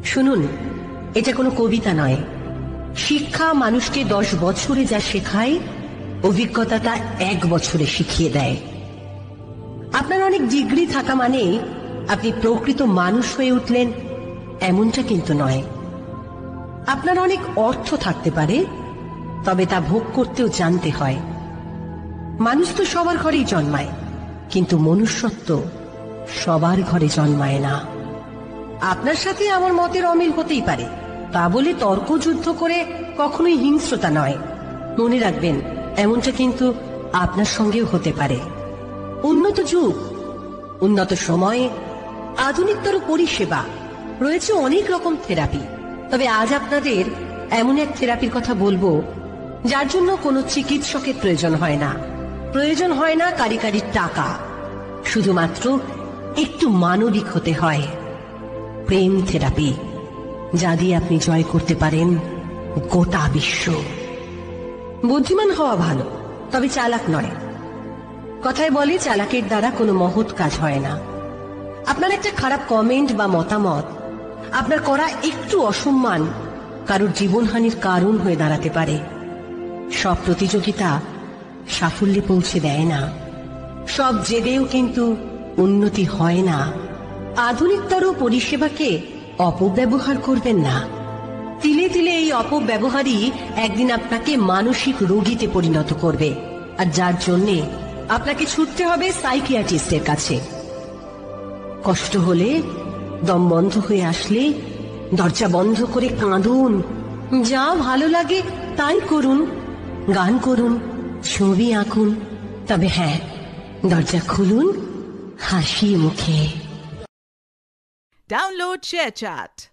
শুনুন, এটা কোনো কবিতা নয়। শিক্ষা মানুষকে 10 বছরে যা শেখায়, অভিজ্ঞতা তা 1 বছরে শিখিয়ে দেয়। আপনার অনেক ডিগ্রি থাকা মানে আপনি প্রকৃত মানুষ হয়ে উঠলেন এমনটা কিন্তু নয়। আপনার অনেক অর্থ থাকতে পারে, তবে তা ভোগ করতেও জানতে হয়। মানুষ তো সবার ঘরেই জন্মায়, কিন্তু মনুষ্যত্ব সবার ঘরে জন্মায় না। আপনার সাথে আমার মতের অমিল হতেই পারে, তা বলে তর্কযুদ্ধ করে কখনোই হিংস্রতা নয়। মনে রাখবেন, এমনটা কিন্তু আপনার সঙ্গেও হতে পারে। উন্নত যুগ, উন্নত সময়, আধুনিকতর পরিষেবা, রয়েছে অনেক রকম থেরাপি। তবে আজ আপনাদের এমন এক থেরাপির কথা বলবো যার জন্য কোনো চিকিৎসকের প্রয়োজন হয় না, প্রয়োজন হয় না কারি টাকা, শুধুমাত্র একটু মানবিক হতে হয়। প্রেম থেরাপি, যা দিয়ে আপনি জয় করতে পারেন গোটা বিশ্ব। বুদ্ধিমান হওয়া ভালো, তবে চালাক নয়। কথায় বলে, চালাকের দ্বারা কোনো মহৎ কাজ হয় না। আপনার একটা খারাপ কমেন্ট বা মতামত, আপনার করা একটু অসম্মান কারোর জীবনহানির কারণ হয়ে দাঁড়াতে পারে। সব প্রতিযোগিতা সাফল্যে পৌঁছে দেয় না, সব জেদেও কিন্তু উন্নতি হয় না। আধুনিকতর পরিষেবাকে অপব্যবহার করবেন না। তিলে তিলে এই অপব্যবহারই একদিন আপনাকে মানসিক রোগীতে পরিণত করবে, আর যার জন্যে আপনাকে ছুটতে হবে সাইকিয়াট্রিস্টের কাছে। কষ্ট হলে, দম বন্ধ হয়ে আসলে দরজা বন্ধ করে কাঁদুন, যা ভালো লাগে তাই করুন, গান করুন, ছবি আঁকুন, তবে হ্যাঁ, দরজা খুলুন হাসি মুখে। Download ShareChat.